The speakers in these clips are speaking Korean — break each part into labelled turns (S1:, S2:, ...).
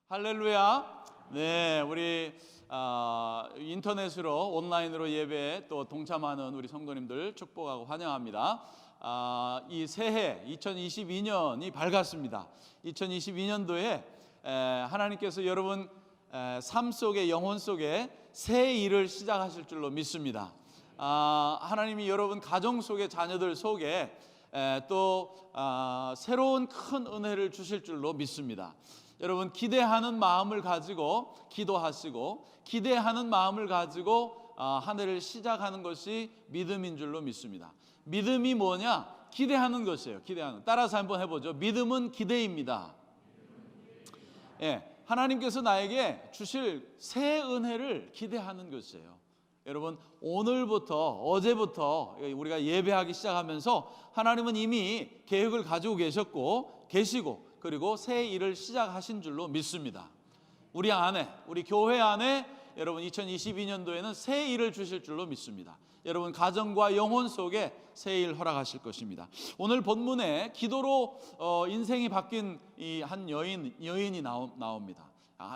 S1: 할렐루야. 네, 우리 인터넷으로 온라인으로 예배에 또 동참하는 우리 성도님들 축복하고 환영합니다. 이 새해 2022년이 밝았습니다. 2022년도에 하나님께서 여러분 삶 속에, 영혼 속에 새 일을 시작하실 줄로 믿습니다. 하나님이 여러분 가정 속에, 자녀들 속에 또 새로운 큰 은혜를 주실 줄로 믿습니다. 여러분 기대하는 마음을 가지고 기도하시고 기대하는 마음을 가지고 한 해를 시작하는 것이 믿음인 줄로 믿습니다. 믿음이 뭐냐? 기대하는 것이에요. 기대하는. 따라서 한번 해보죠. 믿음은 기대입니다. 하나님께서 나에게 주실 새 은혜를 기대하는 것이에요. 여러분 오늘부터, 어제부터 우리가 예배하기 시작하면서 하나님은 이미 계획을 가지고 계시고 그리고 새 일을 시작하신 줄로 믿습니다. 우리 안에, 우리 교회 안에 여러분 2022년도에는 새 일을 주실 줄로 믿습니다. 여러분 가정과 영혼 속에 새 일 허락하실 것입니다. 오늘 본문에 기도로 인생이 바뀐 이 한 여인이 나옵니다.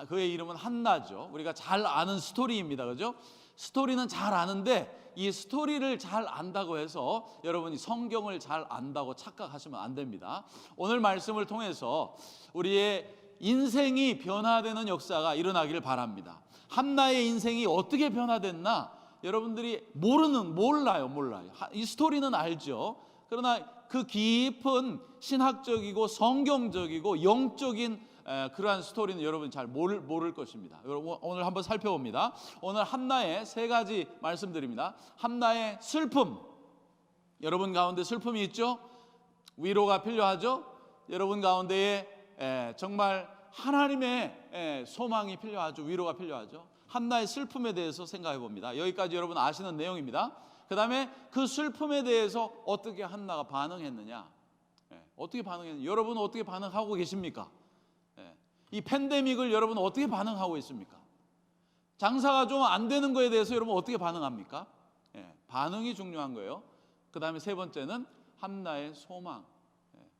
S1: 그의 이름은 한나죠. 우리가 잘 아는 스토리입니다. 그죠? 스토리는 잘 아는데 이 스토리를 잘 안다고 해서 여러분이 성경을 잘 안다고 착각하시면 안 됩니다. 오늘 말씀을 통해서 우리의 인생이 변화되는 역사가 일어나기를 바랍니다. 한나의 인생이 어떻게 변화됐나 여러분들이 몰라요. 이 스토리는 알죠. 그러나 그 깊은 신학적이고 성경적이고 영적인 그러한 스토리는 여러분 잘 모를 것입니다. 여러분 오늘 한번 살펴봅니다. 오늘 한나의 세 가지 말씀드립니다. 한나의 슬픔, 여러분 가운데 슬픔이 있죠? 위로가 필요하죠? 여러분 가운데에 정말 하나님의 소망이 필요하죠. 위로가 필요하죠. 한나의 슬픔에 대해서 생각해 봅니다. 여기까지 여러분 아시는 내용입니다. 그 다음에 그 슬픔에 대해서 어떻게 한나가 반응했느냐, 어떻게 반응했느냐, 여러분 어떻게 반응하고 계십니까? 이 팬데믹을 여러분 어떻게 반응하고 있습니까? 장사가 좀 안 되는 거에 대해서 여러분 어떻게 반응합니까? 반응이 중요한 거예요. 그 다음에 세 번째는 한나의 소망.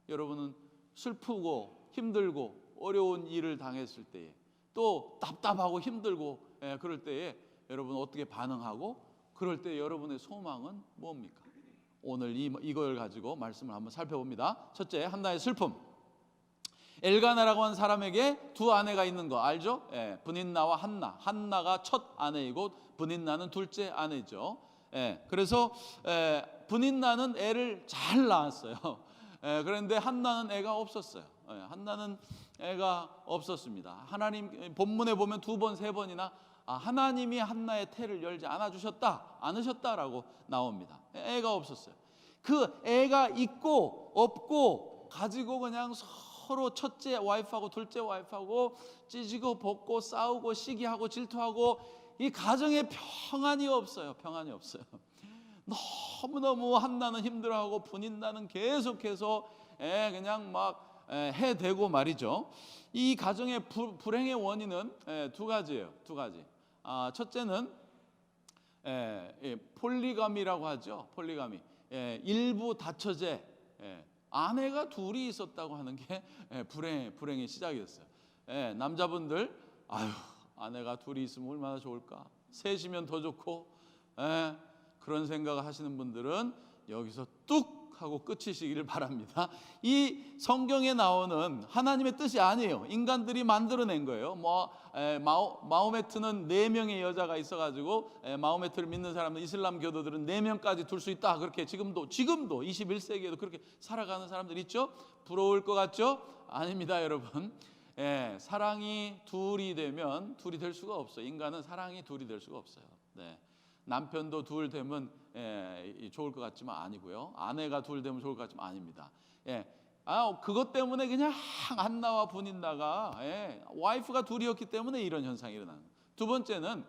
S1: 여러분은 슬프고 힘들고 어려운 일을 당했을 때에 또 답답하고 힘들고 그럴 때에 여러분 어떻게 반응하고 그럴 때 여러분의 소망은 뭡니까? 오늘 이걸 가지고 말씀을 한번 살펴봅니다. 첫째, 한나의 슬픔. 엘가나라고 하는 사람에게 두 아내가 있는 거 알죠? 브닌나와 한나. 한나가 첫 아내이고 브닌나는 둘째 아내죠. 그래서 브닌나는 애를 잘 낳았어요. 그런데 한나는 애가 없었어요. 한나는 애가 없었습니다. 하나님 본문에 보면 두 번, 세 번이나 하나님이 한나의 태를 열지 않으셨다라고 나옵니다. 애가 없었어요. 그 애가 있고 없고 가지고 그냥 서로 첫째 와이프하고 둘째 와이프하고 찢고 볶고 싸우고 시기하고 질투하고 이 가정에 평안이 없어요. 너무너무 한나는 힘들어하고 분인나는 계속해서 그냥 막 해대고 말이죠. 이 가정의 불행의 원인은 두 가지예요. 두 가지. 첫째는 폴리가미라고 하죠. 폴리가미. 일부 다처제. 아내가 둘이 있었다고 하는 게 불행의 시작이었어요. 남자분들 아내가 둘이 있으면 얼마나 좋을까, 셋이면 더 좋고 그런 생각을 하시는 분들은 여기서 뚝 하고 끝이시기를 바랍니다. 이 성경에 나오는 하나님의 뜻이 아니에요. 인간들이 만들어낸 거예요. 마호메트는 4명의 여자가 있어가지고 마호메트를 믿는 사람은 이슬람 교도들은 4명까지 둘 수 있다. 그렇게 지금도 21세기에도 그렇게 살아가는 사람들 있죠. 부러울 것 같죠? 아닙니다, 여러분. 사랑이 둘이 되면 둘이 될 수가 없어요. 인간은 사랑이 둘이 될 수가 없어요. 남편도 둘 되면 좋을 것 같지만 아니고요. 아내가 둘 되면 좋을 것 같지만 아닙니다. 그것 때문에 그냥 한나와 분인나가 와이프가 둘이었기 때문에 이런 현상이 일어나는 거예요. 두 번째는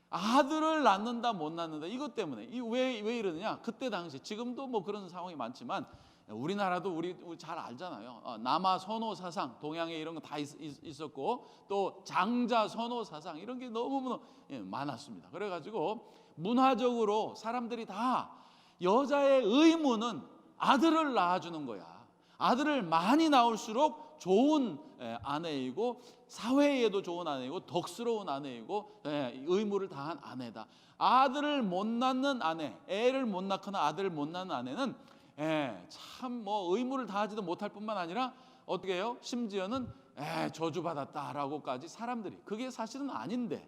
S1: 아들을 낳는다 못 낳는다 이것 때문에. 왜 이러느냐? 그때 당시, 지금도 뭐 그런 상황이 많지만 우리나라도 우리 잘 알잖아요. 남아 선호 사상, 동양에 이런 거 다 있었고 또 장자 선호 사상 이런 게 너무 많았습니다. 그래가지고 문화적으로 사람들이 다 여자의 의무는 아들을 낳아주는 거야. 아들을 많이 낳을수록 좋은 아내이고 사회에도 좋은 아내이고 덕스러운 아내이고 의무를 다한 아내다. 아들을 못 낳는 아내, 애를 못 낳거나 아들을 못 낳는 아내는 참 뭐 의무를 다하지도 못할 뿐만 아니라 어떻게 해요? 심지어는 저주받았다라고까지 사람들이, 그게 사실은 아닌데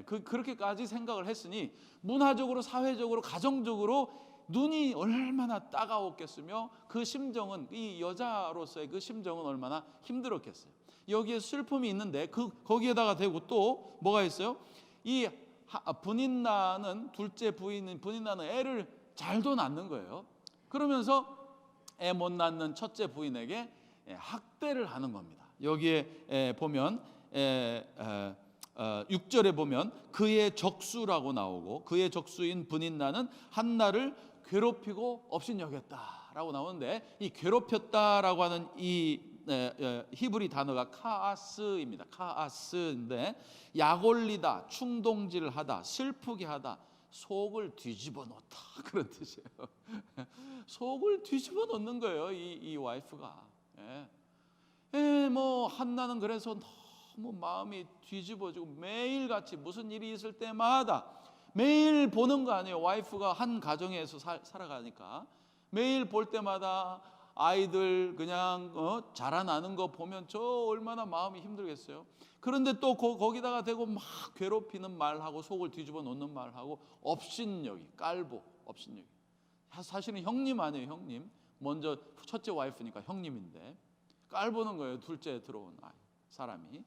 S1: 그렇게까지 생각을 했으니 문화적으로, 사회적으로, 가정적으로 눈이 얼마나 따가웠겠으며 그 심정은, 이 여자로서의 그 심정은 얼마나 힘들었겠어요. 여기에 슬픔이 있는데 거기에다가 대고 또 뭐가 있어요? 이 분인나는, 둘째 부인인 분인나는 애를 잘도 낳는 거예요. 그러면서 애 못 낳는 첫째 부인에게 학대를 하는 겁니다. 여기에 보면 6절에 보면 그의 적수라고 나오고, 그의 적수인 분인나는 한나를 괴롭히고 업신여겼다라고 나오는데, 이 괴롭혔다라고 하는 이 히브리 단어가 카아스입니다. 카아스인데 약올리다, 충동질하다, 슬프게 하다, 속을 뒤집어 놓다, 그런 뜻이에요. 속을 뒤집어 놓는 거예요, 이 와이프가. 뭐 한나는 그래서 너무 마음이 뒤집어지고 매일같이 무슨 일이 있을 때마다 매일 보는 거 아니에요. 와이프가 한 가정에서 살아가니까 매일 볼 때마다 아이들 그냥 자라나는 거 보면 저 얼마나 마음이 힘들겠어요. 그런데 또 거기다가 대고 막 괴롭히는 말하고 속을 뒤집어 놓는 말하고 업신여기, 깔보, 업신여기. 사실은 형님 아니에요, 형님. 먼저 첫째 와이프니까 형님인데 깔보는 거예요, 둘째 들어온 사람이.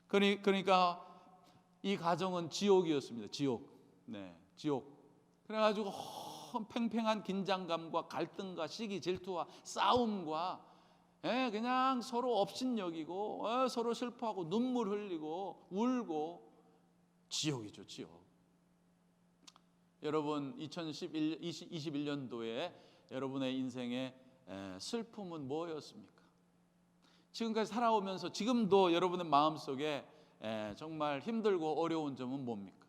S1: 그러니까 이 가정은 지옥이었습니다. 지옥. 지옥. 그래가지고 팽팽한 긴장감과 갈등과 시기 질투와 싸움과 그냥 서로 업신여기고 서로 슬퍼하고 눈물 흘리고 울고, 지옥이죠, 지옥. 여러분 2021년도에 여러분의 인생의 슬픔은 뭐였습니까? 지금까지 살아오면서 지금도 여러분의 마음속에 정말 힘들고 어려운 점은 뭡니까?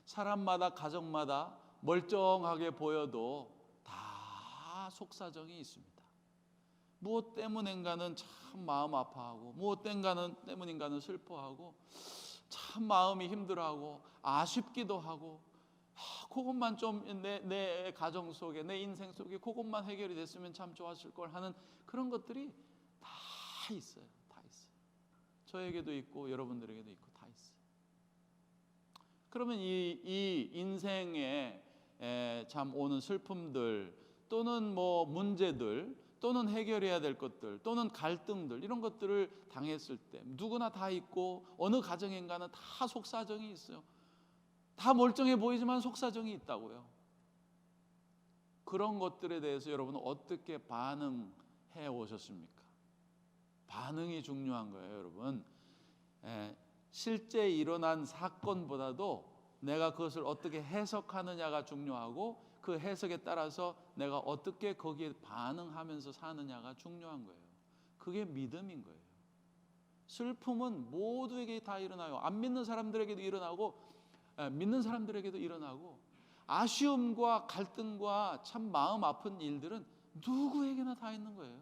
S1: 사람마다, 가정마다 멀쩡하게 보여도 다 속사정이 있습니다. 무엇 때문인가는 참 마음 아파하고, 무엇 때문인가는 슬퍼하고, 참 마음이 힘들어하고 아쉽기도 하고, 그것만 좀 내 가정 속에, 내 인생 속에 그것만 해결이 됐으면 참 좋았을 걸 하는 그런 것들이 다 있어요. 다 있어요. 저에게도 있고 여러분들에게도 있고 다 있어요. 그러면 이 인생에 참 오는 슬픔들, 또는 뭐 문제들, 또는 해결해야 될 것들, 또는 갈등들, 이런 것들을 당했을 때 누구나 다 있고, 어느 가정인가는 다 속사정이 있어요. 다 멀쩡해 보이지만 속사정이 있다고요. 그런 것들에 대해서 여러분은 어떻게 반응해 오셨습니까? 반응이 중요한 거예요, 여러분. 실제 일어난 사건보다도 내가 그것을 어떻게 해석하느냐가 중요하고, 그 해석에 따라서 내가 어떻게 거기에 반응하면서 사느냐가 중요한 거예요. 그게 믿음인 거예요. 슬픔은 모두에게 다 일어나요. 안 믿는 사람들에게도 일어나고 믿는 사람들에게도 일어나고, 아쉬움과 갈등과 참 마음 아픈 일들은 누구에게나 다 있는 거예요.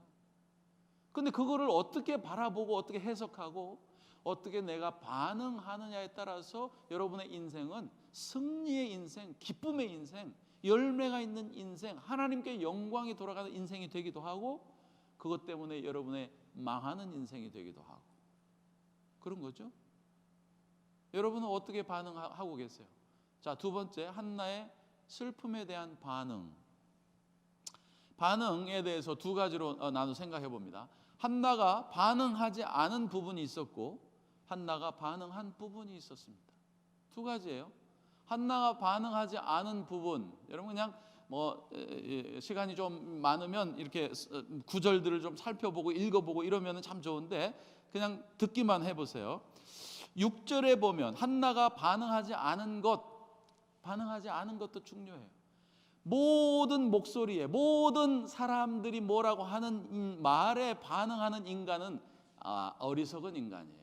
S1: 근데 그거를 어떻게 바라보고 어떻게 해석하고 어떻게 내가 반응하느냐에 따라서 여러분의 인생은 승리의 인생, 기쁨의 인생, 열매가 있는 인생, 하나님께 영광이 돌아가는 인생이 되기도 하고, 그것 때문에 여러분의 망하는 인생이 되기도 하고, 그런 거죠. 여러분은 어떻게 반응하고 계세요? 자, 두 번째, 한나의 슬픔에 대한 반응에 대해서 두 가지로 나눠 생각해 봅니다. 한나가 반응하지 않은 부분이 있었고, 한나가 반응한 부분이 있었습니다. 두 가지예요. 한나가 반응하지 않은 부분, 여러분 그냥 뭐 시간이 좀 많으면 이렇게 구절들을 좀 살펴보고 읽어보고 이러면 참 좋은데, 그냥 듣기만 해보세요. 6절에 보면 한나가 반응하지 않은 것도 중요해요. 모든 목소리에, 모든 사람들이 뭐라고 하는 말에 반응하는 인간은 어리석은 인간이에요.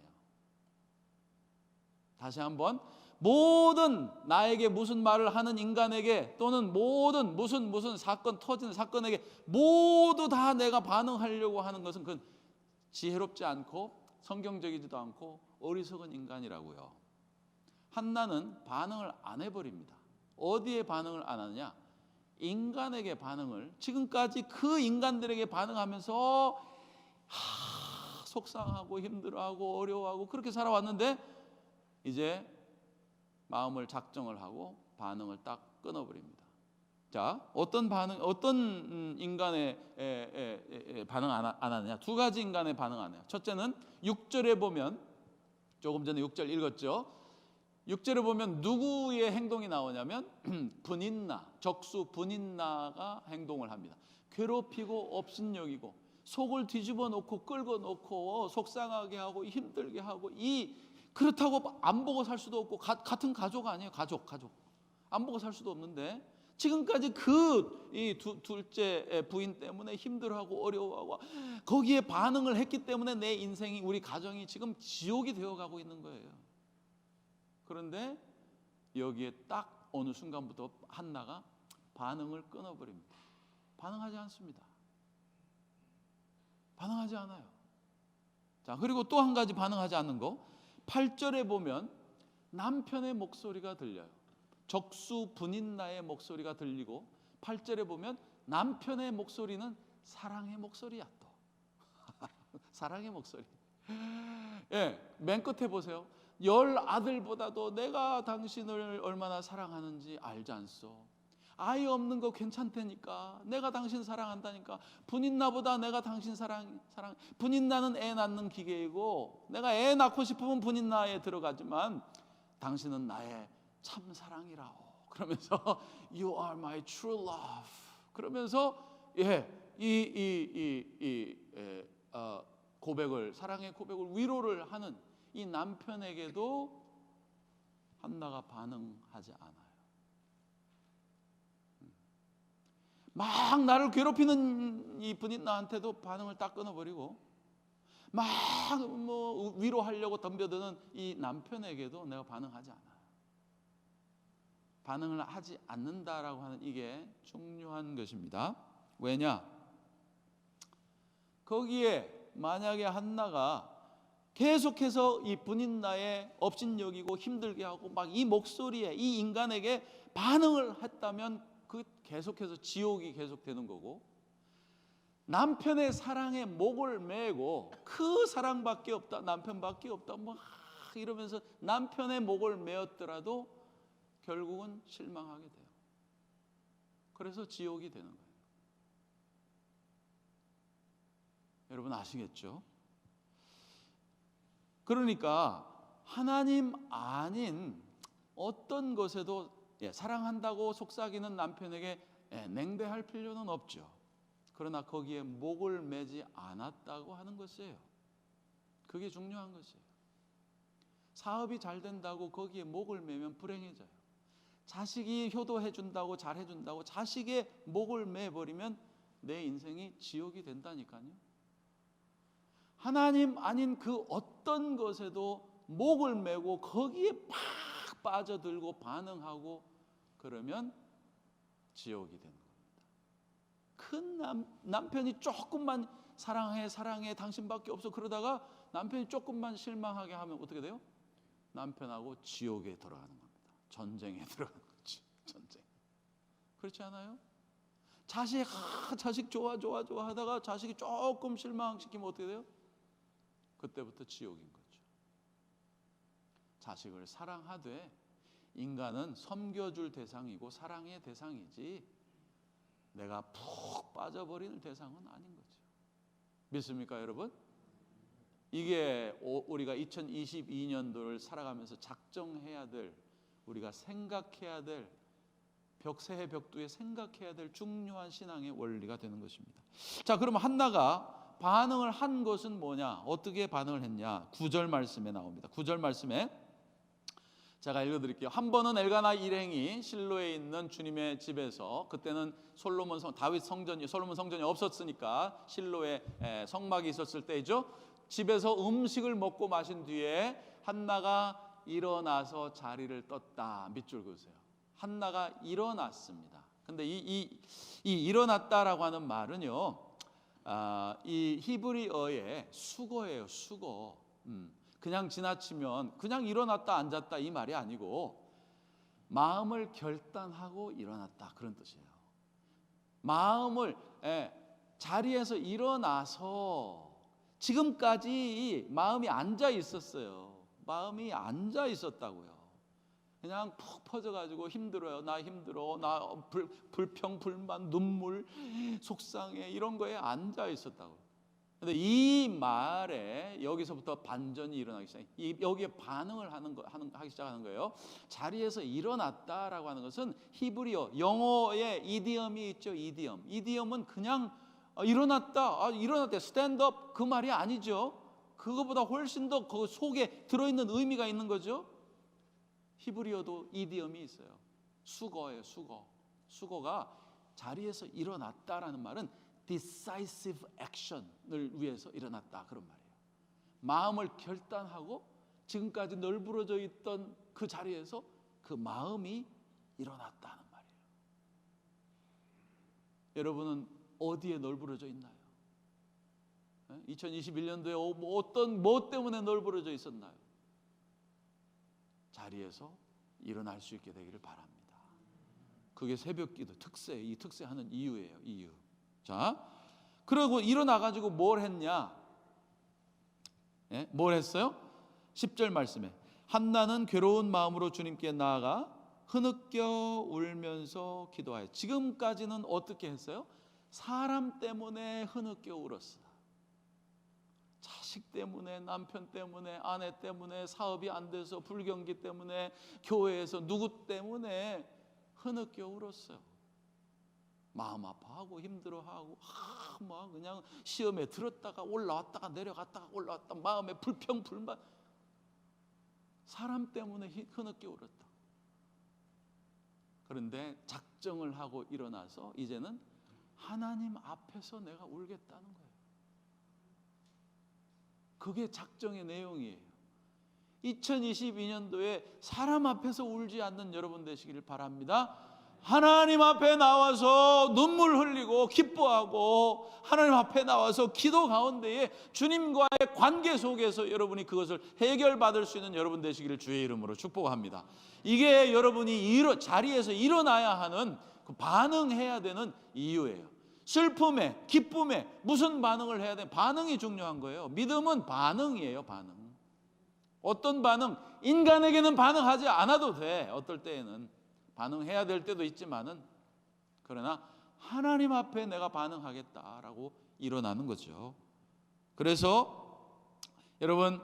S1: 다시 한번, 모든 나에게 무슨 말을 하는 인간에게 또는 모든 무슨 사건 터지는 사건에게 모두 다 내가 반응하려고 하는 것은 그건 지혜롭지 않고 성경적이지도 않고 어리석은 인간이라고요. 한나는 반응을 안 해버립니다. 어디에 반응을 안 하느냐? 인간에게 반응을, 지금까지 그 인간들에게 반응하면서 속상하고 힘들어하고 어려워하고 그렇게 살아왔는데 이제 마음을 작정을 하고 반응을 딱 끊어버립니다. 자, 어떤 인간의 반응 안 하느냐? 두 가지 인간의 반응 안 해요. 첫째는 6절에 보면, 조금 전에 6절 읽었죠. 6절에 보면 누구의 행동이 나오냐면 분인나, 적수 분인나가 행동을 합니다. 괴롭히고 업신여기고 속을 뒤집어 놓고 끌고 놓고 속상하게 하고 힘들게 하고, 그렇다고 안 보고 살 수도 없고, 같은 가족 아니에요. 가족 안 보고 살 수도 없는데 지금까지 이 둘째 부인 때문에 힘들어하고 어려워하고 거기에 반응을 했기 때문에 내 인생이, 우리 가정이 지금 지옥이 되어가고 있는 거예요. 그런데 여기에 딱 어느 순간부터 한나가 반응을 끊어버립니다. 반응하지 않습니다. 반응하지 않아요. 자, 그리고 또 한 가지 반응하지 않는 거, 8절에 보면 남편의 목소리가 들려요. 적수 분인나의 목소리가 들리고, 8절에 보면 남편의 목소리는 사랑의 목소리야. 또 사랑의 목소리. 예, 맨 끝에 보세요. 10아들보다도 내가 당신을 얼마나 사랑하는지 알지 않소? 아이 없는 거 괜찮다니까, 내가 당신 사랑한다니까. 분인나보다 내가 당신 사랑. 분인나는 애 낳는 기계이고 내가 애 낳고 싶으면 분인나에 들어가지만 당신은 나의 참 사랑이라오. 그러면서 You are my true love. 그러면서 고백을, 사랑의 고백을, 위로를 하는 이 남편에게도 한나가 반응하지 않아요. 막 나를 괴롭히는 이 분인나한테도 반응을 딱 끊어버리고, 막 위로하려고 덤벼드는 이 남편에게도 내가 반응하지 않아요. 반응을 하지 않는다라고 하는 이게 중요한 것입니다. 왜냐? 거기에 만약에 한나가 계속해서 이 분인나의 업신여기고 힘들게 하고 막 이 목소리에, 이 인간에게 반응을 했다면 계속해서 지옥이 계속되는 거고, 남편의 사랑에 목을 매고 그 사랑밖에 없다, 남편밖에 없다 막 이러면서 남편의 목을 메었더라도 결국은 실망하게 돼요. 그래서 지옥이 되는 거예요. 여러분 아시겠죠? 그러니까 하나님 아닌 어떤 것에도 사랑한다고 속삭이는 남편에게 냉대할 필요는 없죠. 그러나 거기에 목을 매지 않았다고 하는 것이에요. 그게 중요한 것이에요. 사업이 잘 된다고 거기에 목을 매면 불행해져요. 자식이 효도해 준다고 잘해 준다고 자식의 목을 매버리면 내 인생이 지옥이 된다니까요. 하나님 아닌 그 어떤 것에도 목을 매고 거기에 팍 빠져들고 반응하고 그러면 지옥이 되는 겁니다. 큰 남편이 조금만 사랑해 당신밖에 없어 그러다가 남편이 조금만 실망하게 하면 어떻게 돼요? 남편하고 지옥에 들어가는 겁니다. 전쟁에 들어가는 거죠. 전쟁. 그렇지 않아요? 자식 좋아 하다가 자식이 조금 실망시키면 어떻게 돼요? 그때부터 지옥인 거죠. 자식을 사랑하되 인간은 섬겨줄 대상이고 사랑의 대상이지 내가 푹 빠져버리는 대상은 아닌 거죠. 믿습니까 여러분? 이게 우리가 2022년도를 살아가면서 작정해야 될, 우리가 생각해야 될, 새해 벽두에 생각해야 될 중요한 신앙의 원리가 되는 것입니다. 자, 그럼 한나가 반응을 한 것은 뭐냐? 어떻게 반응을 했냐? 9절 말씀에 나옵니다. 9절 말씀에 제가 읽어드릴게요. 한 번은 엘가나 일행이 실로에 있는 주님의 집에서, 그때는 솔로몬 성전이 없었으니까 실로에 성막이 있었을 때죠. 집에서 음식을 먹고 마신 뒤에 한나가 일어나서 자리를 떴다. 밑줄 그으세요. 한나가 일어났습니다. 근데 이 일어났다라고 하는 말은요, 이 히브리어의 수거예요. 수거. 그냥 지나치면 그냥 일어났다 앉았다 이 말이 아니고 마음을 결단하고 일어났다 그런 뜻이에요. 마음을 자리에서 일어나서 지금까지 마음이 앉아 있었어요. 마음이 앉아 있었다고요. 그냥 푹 퍼져가지고 힘들어요. 나 힘들어. 나 불평, 불만, 눈물, 속상해 이런 거에 앉아 있었다고. 근데 이 말에 여기서부터 반전이 일어나기 시작해요. 여기에 반응을 하기 시작하는 거예요. 자리에서 일어났다라고 하는 것은 히브리어, 영어의 이디엄이 있죠. 이디엄은 그냥 일어났다, 일어났다, 스탠드업 그 말이 아니죠. 그거보다 훨씬 더 그 속에 들어있는 의미가 있는 거죠. 히브리어도 이디엄이 있어요. 수거예요. 수거가 자리에서 일어났다라는 말은 decisive action을 위해서 일어났다 그런 말이에요. 마음을 결단하고 지금까지 널브러져 있던 그 자리에서 그 마음이 일어났다는 말이에요. 여러분은 어디에 널브러져 있나요? 2021년도에 어떤 뭐 때문에 널브러져 있었나요? 자리에서 일어날 수 있게 되기를 바랍니다. 그게 새벽기도 이 특세하는 이유예요. 이유. 자, 그러고 일어나가지고 뭘 했냐? 뭘 했어요? 10절 말씀에 한나는 괴로운 마음으로 주님께 나아가 흐느껴 울면서 기도하여. 지금까지는 어떻게 했어요? 사람 때문에 흐느껴 울었어요. 자식 때문에, 남편 때문에, 아내 때문에, 사업이 안 돼서, 불경기 때문에, 교회에서 누구 때문에 흐느껴 울었어요. 마음 아파하고 힘들어하고 막 그냥 시험에 들었다가 올라왔다가 내려갔다가 올라왔다, 마음에 불평 불만, 사람 때문에 흐느껴 울었다. 그런데 작정을 하고 일어나서 이제는 하나님 앞에서 내가 울겠다는 거예요. 그게 작정의 내용이에요. 2022년도에 사람 앞에서 울지 않는 여러분 되시기를 바랍니다. 하나님 앞에 나와서 눈물 흘리고 기뻐하고 하나님 앞에 나와서 기도 가운데에 주님과의 관계 속에서 여러분이 그것을 해결받을 수 있는 여러분 되시기를 주의 이름으로 축복합니다. 이게 여러분이 자리에서 일어나야 하는, 그 반응해야 되는 이유예요. 슬픔에, 기쁨에 무슨 반응을 해야 돼? 반응이 중요한 거예요. 믿음은 반응이에요. 반응. 어떤 반응? 인간에게는 반응하지 않아도 돼. 어떨 때에는 반응해야 될 때도 있지만은, 그러나 하나님 앞에 내가 반응하겠다라고 일어나는 거죠. 그래서 여러분,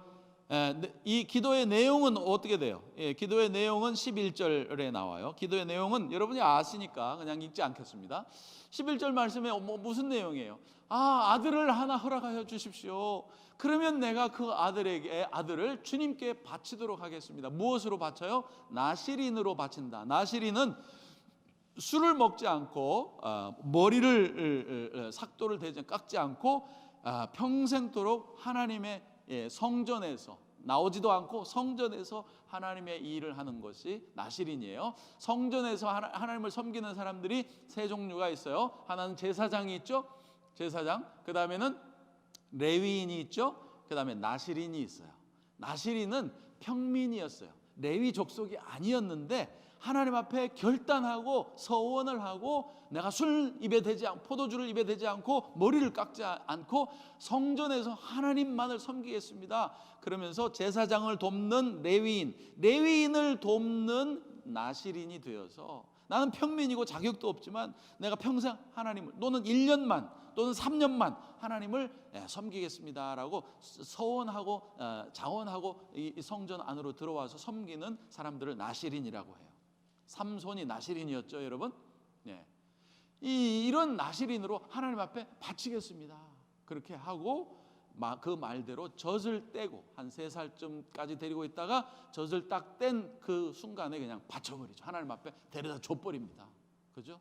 S1: 이 기도의 내용은 어떻게 돼요? 기도의 내용은 11절에 나와요. 기도의 내용은 여러분이 아시니까 그냥 읽지 않겠습니다. 11절 말씀에 무슨 내용이에요? 아들을 하나 허락하여 주십시오. 그러면 내가 그 아들을 주님께 바치도록 하겠습니다. 무엇으로 바쳐요? 나시린으로 바친다. 나시린은 술을 먹지 않고 머리를 삭도를 깎지 않고 평생도록 하나님의 성전에서 나오지도 않고 성전에서 하나님의 일을 하는 것이 나시린이에요. 성전에서 하나님을 섬기는 사람들이 세 종류가 있어요. 하나는 제사장이 있죠. 제사장. 그 다음에는 레위인이 있죠. 그 다음에 나시린이 있어요. 나시린은 평민이었어요. 레위 족속이 아니었는데 하나님 앞에 결단하고 서원을 하고 내가 포도주를 입에 대지 않고 머리를 깎지 않고 성전에서 하나님만을 섬기겠습니다. 그러면서 제사장을 돕는 레위인을 돕는 나시린이 되어서 나는 평민이고 자격도 없지만 내가 평생 하나님을, 또는 1년만 또는 3년만 하나님을 섬기겠습니다라고 서원하고 자원하고 이 성전 안으로 들어와서 섬기는 사람들을 나시린이라고 해요. 삼손이 나시린이었죠, 여러분. 이런 나시린으로 하나님 앞에 바치겠습니다. 그렇게 하고 그 말대로 젖을 떼고 한 3살쯤까지 데리고 있다가 젖을 딱 뗀 그 순간에 그냥 바쳐버리죠. 하나님 앞에 데려다 줘버립니다. 그죠?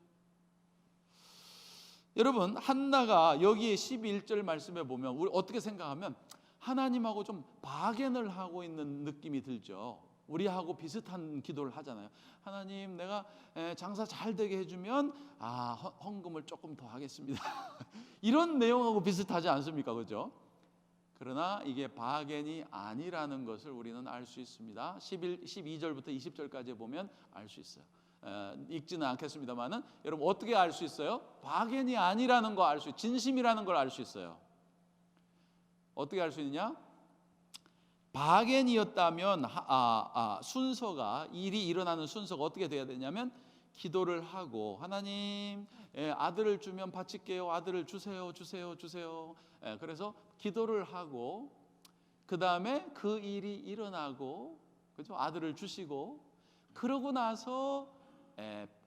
S1: 여러분, 한나가 여기 11절 말씀에 보면 우리 어떻게 생각하면 하나님하고 좀 박연을 하고 있는 느낌이 들죠. 우리하고 비슷한 기도를 하잖아요. 하나님, 내가 장사 잘 되게 해주면 헌금을 조금 더 하겠습니다. 이런 내용하고 비슷하지 않습니까? 그죠? 그러나 이게 바겐이 아니라는 것을 우리는 알 수 있습니다. 12절부터 20절까지 보면 알 수 있어요. 읽지는 않겠습니다만은 여러분 어떻게 알 수 있어요? 바겐이 아니라는 거 알 수 있어요. 진심이라는 걸 알 수 있어요. 어떻게 알 수 있느냐? 바겐이었다면 순서가, 일이 일어나는 순서가 어떻게 돼야 되냐면, 기도를 하고 하나님, 아들을 주면 바칠게요. 아들을 주세요, 주세요, 주세요. 그래서 기도를 하고 그 다음에 그 일이 일어나고, 그죠? 아들을 주시고 그러고 나서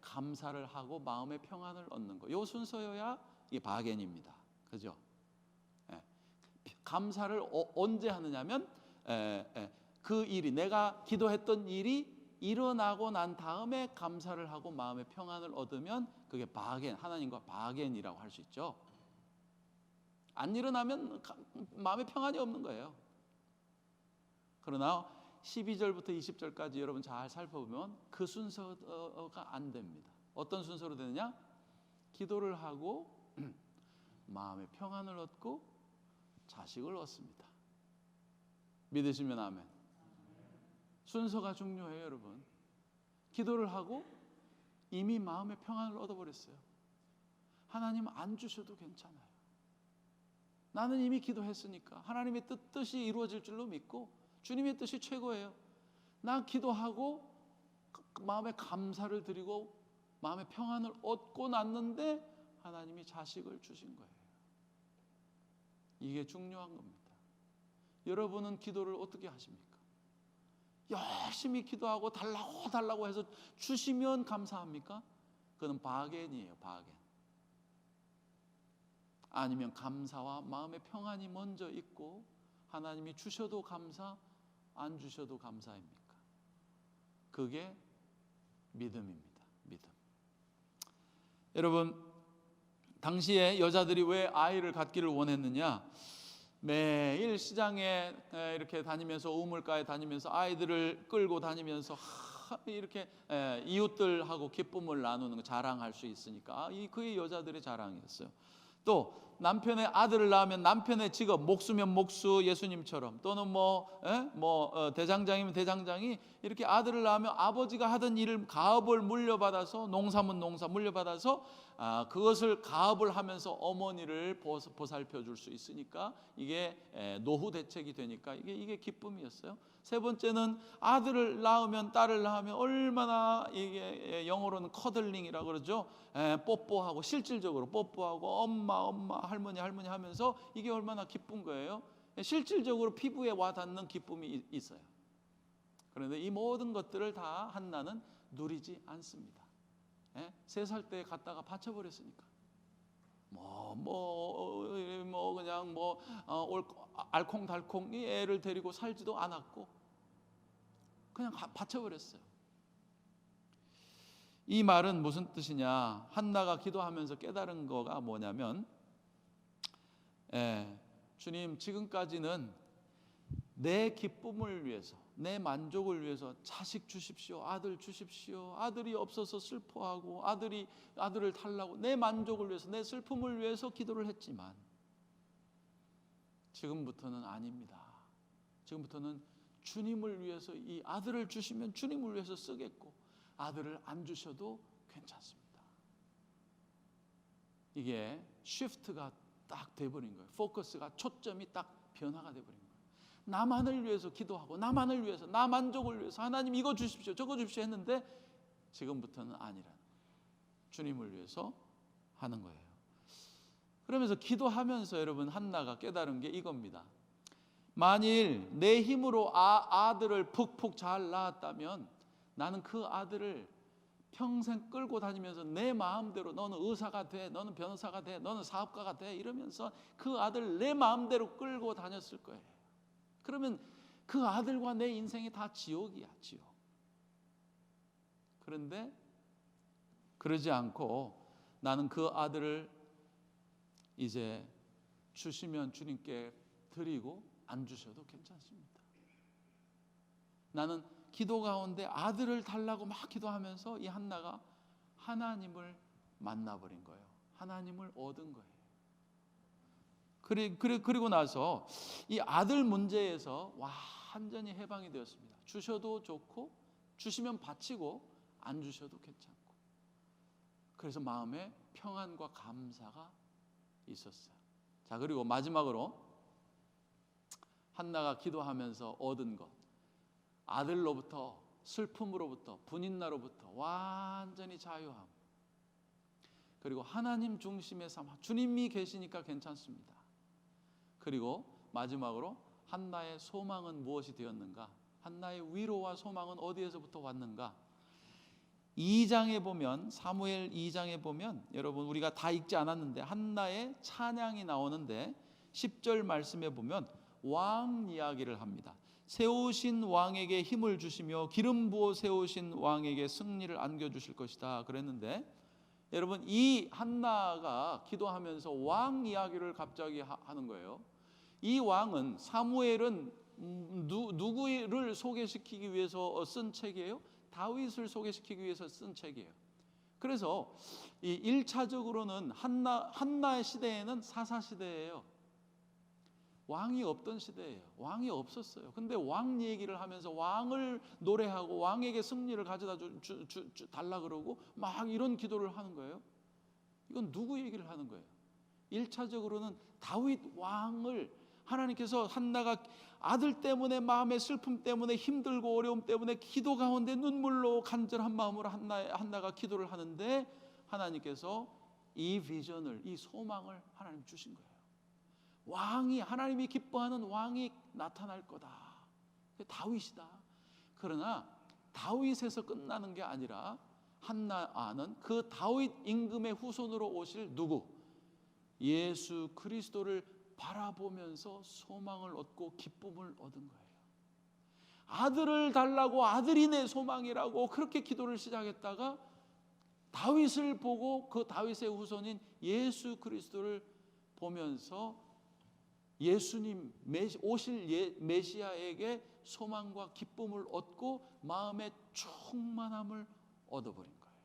S1: 감사를 하고 마음의 평안을 얻는 거. 요 순서여야 이 바겐입니다. 그죠? 감사를 언제 하느냐면 그 일이, 내가 기도했던 일이 일어나고 난 다음에 감사를 하고 마음의 평안을 얻으면 그게 바겐, 하나님과 바겐이라고 할 수 있죠. 안 일어나면 마음의 평안이 없는 거예요. 그러나 12절부터 20절까지 여러분 잘 살펴보면 그 순서가 안 됩니다. 어떤 순서로 되느냐? 기도를 하고 마음의 평안을 얻고 자식을 얻습니다. 믿으시면 아멘. 순서가 중요해요, 여러분. 기도를 하고 이미 마음의 평안을 얻어버렸어요. 하나님 안 주셔도 괜찮아요. 나는 이미 기도했으니까 하나님의 뜻이 이루어질 줄로 믿고 주님의 뜻이 최고예요. 나 기도하고 마음의 감사를 드리고 마음의 평안을 얻고 났는데 하나님이 자식을 주신 거예요. 이게 중요한 겁니다. 여러분은 기도를 어떻게 하십니까? 열심히 기도하고 달라고 해서 주시면 감사합니까? 그건 바겐이에요, 바겐. 아니면 감사와 마음의 평안이 먼저 있고 하나님이 주셔도 감사, 안 주셔도 감사입니까? 그게 믿음입니다. 믿음. 여러분, 당시에 여자들이 왜 아이를 갖기를 원했느냐? 매일 시장에 이렇게 다니면서, 우물가에 다니면서 아이들을 끌고 다니면서 이렇게 이웃들하고 기쁨을 나누는 거, 자랑할 수 있으니까 그게 여자들의 자랑이었어요. 또 남편의 아들을 낳으면 남편의 직업, 목수면 목수, 예수님처럼, 또는 대장장이면 대장장이, 이렇게 아들을 낳으면 아버지가 하던 일을, 가업을 물려받아서, 농사면 농사 물려받아서 그것을 가업을 하면서 어머니를 보살펴 줄 수 있으니까 이게 노후 대책이 되니까 이게 기쁨이었어요. 세 번째는 아들을 낳으면, 딸을 낳으면 얼마나, 이게 영어로는 커들링이라고 그러죠. 뽀뽀하고, 실질적으로 뽀뽀하고 엄마 할머니 하면서 이게 얼마나 기쁜 거예요. 실질적으로 피부에 와 닿는 기쁨이 있어요. 그런데 이 모든 것들을 다 한나는 누리지 않습니다. 3살 때 갖다가 바쳐버렸으니까. 그냥 알콩달콩 이 애를 데리고 살지도 않았고 그냥 바쳐버렸어요. 이 말은 무슨 뜻이냐? 한나가 기도하면서 깨달은 거가 뭐냐면, 주님, 지금까지는 내 기쁨을 위해서, 내 만족을 위해서 자식 주십시오, 아들 주십시오, 아들이 없어서 슬퍼하고 아들을 달라고 내 만족을 위해서, 내 슬픔을 위해서 기도를 했지만 지금부터는 아닙니다. 지금부터는 주님을 위해서, 이 아들을 주시면 주님을 위해서 쓰겠고 아들을 안 주셔도 괜찮습니다. 이게 쉬프트가 딱 돼버린 거예요. 포커스가, 초점이 딱 변화가 돼버린 거예요. 나만을 위해서 기도하고, 나만을 위해서, 나 만족을 위해서 하나님 이거 주십시오, 저거 주십시오 했는데 지금부터는 아니라는 거예요. 주님을 위해서 하는 거예요. 그러면서 기도하면서 여러분, 한나가 깨달은 게 이겁니다. 만일 내 힘으로 아들을 푹푹 잘 낳았다면 나는 그 아들을 평생 끌고 다니면서 내 마음대로, 너는 의사가 돼, 너는 변호사가 돼, 너는 사업가가 돼, 이러면서 그 아들을 내 마음대로 끌고 다녔을 거예요. 그러면 그 아들과 내 인생이 다 지옥이야, 지옥. 그런데 그러지 않고 나는 그 아들을 이제 주시면 주님께 드리고 안 주셔도 괜찮습니다. 나는 기도 가운데 아들을 달라고 막 기도하면서 이 한나가 하나님을 만나버린 거예요. 하나님을 얻은 거예요. 그리고 나서 이 아들 문제에서 완전히 해방이 되었습니다. 주셔도 좋고 주시면 바치고 안 주셔도 괜찮고. 그래서 마음에 평안과 감사가 있었어요. 자, 그리고 마지막으로 한나가 기도하면서 얻은 것, 아들로부터, 슬픔으로부터, 분인나로부터 완전히 자유함. 그리고 하나님 중심의 삶, 주님이 계시니까 괜찮습니다. 그리고 마지막으로 한나의 소망은 무엇이 되었는가? 한나의 위로와 소망은 어디에서부터 왔는가? 2장에 보면, 사무엘 2장에 보면, 여러분 우리가 다 읽지 않았는데 한나의 찬양이 나오는데 10절 말씀에 보면 왕 이야기를 합니다. 세우신 왕에게 힘을 주시며 기름 부어 세우신 왕에게 승리를 안겨주실 것이다 그랬는데, 여러분 이 한나가 기도하면서 왕 이야기를 갑자기 하는 거예요. 이 왕은, 사무엘은 누구를 소개시키기 위해서 쓴 책이에요? 다윗을 소개시키기 위해서 쓴 책이에요. 그래서 이 1차적으로는 한나의 시대에는 사사시대예요. 왕이 없던 시대예요. 왕이 없었어요. 근데 왕 얘기를 하면서 왕을 노래하고 왕에게 승리를 가져다 달라 그러고 막 이런 기도를 하는 거예요. 이건 누구 얘기를 하는 거예요? 1차적으로는 다윗 왕을 하나님께서, 한나가 아들 때문에 마음의 슬픔 때문에 힘들고 어려움 때문에 기도 가운데 눈물로 간절한 마음으로 한나가 기도를 하는데 하나님께서 이 비전을, 이 소망을 하나님 주신 거예요. 왕이, 하나님이 기뻐하는 왕이 나타날 거다. 다윗이다. 그러나 다윗에서 끝나는 게 아니라 한나는 그 다윗 임금의 후손으로 오실 누구? 예수 그리스도를 바라보면서 소망을 얻고 기쁨을 얻은 거예요. 아들을 달라고, 아들이 내 소망이라고 그렇게 기도를 시작했다가 다윗을 보고 그 다윗의 후손인 예수 그리스도를 보면서 예수님 오실 메시아에게 소망과 기쁨을 얻고 마음의 충만함을 얻어버린 거예요.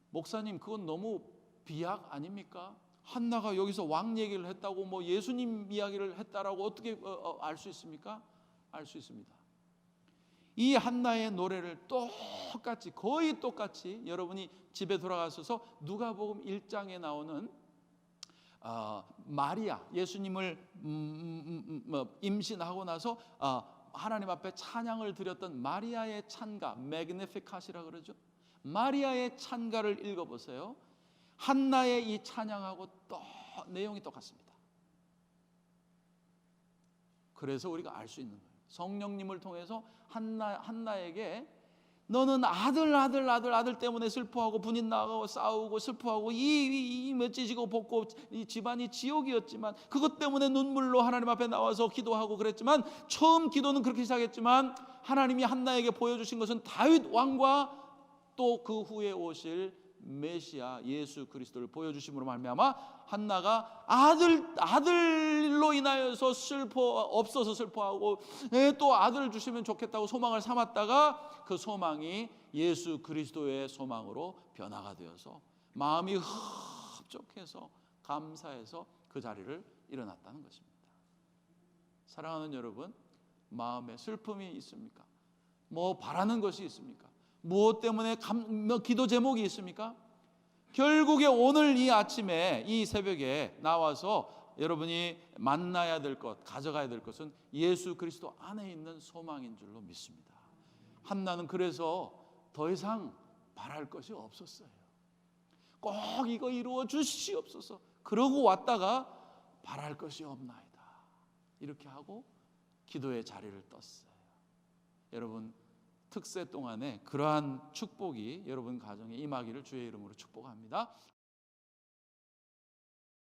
S1: 목사님, 그건 너무 비약 아닙니까? 한나가 여기서 왕 얘기를 했다고 뭐 예수님 이야기를 했다라고 어떻게 알 수 있습니까? 알 수 있습니다. 이 한나의 노래를 똑같이, 거의 똑같이 여러분이 집에 돌아가셔서 누가복음 1장에 나오는 마리아, 예수님을 임신하고 나서 하나님 앞에 찬양을 드렸던 마리아의 찬가, 매그니피캇이라 그러죠. 마리아의 찬가를 읽어보세요. 한나의 이 찬양하고 내용이 똑같습니다. 그래서 우리가 알 수 있는 거예요. 성령님을 통해서 한나에게 너는 아들 때문에 슬퍼하고 분인 나가고 싸우고 슬퍼하고 이 찢어지고 볶고 이 집안이 지옥이었지만 그것 때문에 눈물로 하나님 앞에 나와서 기도하고 그랬지만, 처음 기도는 그렇게 시작했지만 하나님이 한나에게 보여주신 것은 다윗 왕과 또 그 후에 오실 메시아 예수 그리스도를 보여주심으로 말미암아 한나가 아들로 인하여서 없어서 슬퍼하고 또 아들을 주시면 좋겠다고 소망을 삼았다가 그 소망이 예수 그리스도의 소망으로 변화가 되어서 마음이 흡족해서 감사해서 그 자리를 일어났다는 것입니다. 사랑하는 여러분, 마음에 슬픔이 있습니까? 뭐 바라는 것이 있습니까? 무엇 때문에 기도 제목이 있습니까? 결국에 오늘 이 아침에, 이 새벽에 나와서 여러분이 만나야 될 것, 가져가야 될 것은 예수 그리스도 안에 있는 소망인 줄로 믿습니다. 한나는 그래서 더 이상 바랄 것이 없었어요. 꼭 이거 이루어 주시옵소서 그러고 왔다가 바랄 것이 없나이다 이렇게 하고 기도의 자리를 떴어요. 여러분, 특세 동안에 그러한 축복이 여러분 가정에 임하기를 주의 이름으로 축복합니다.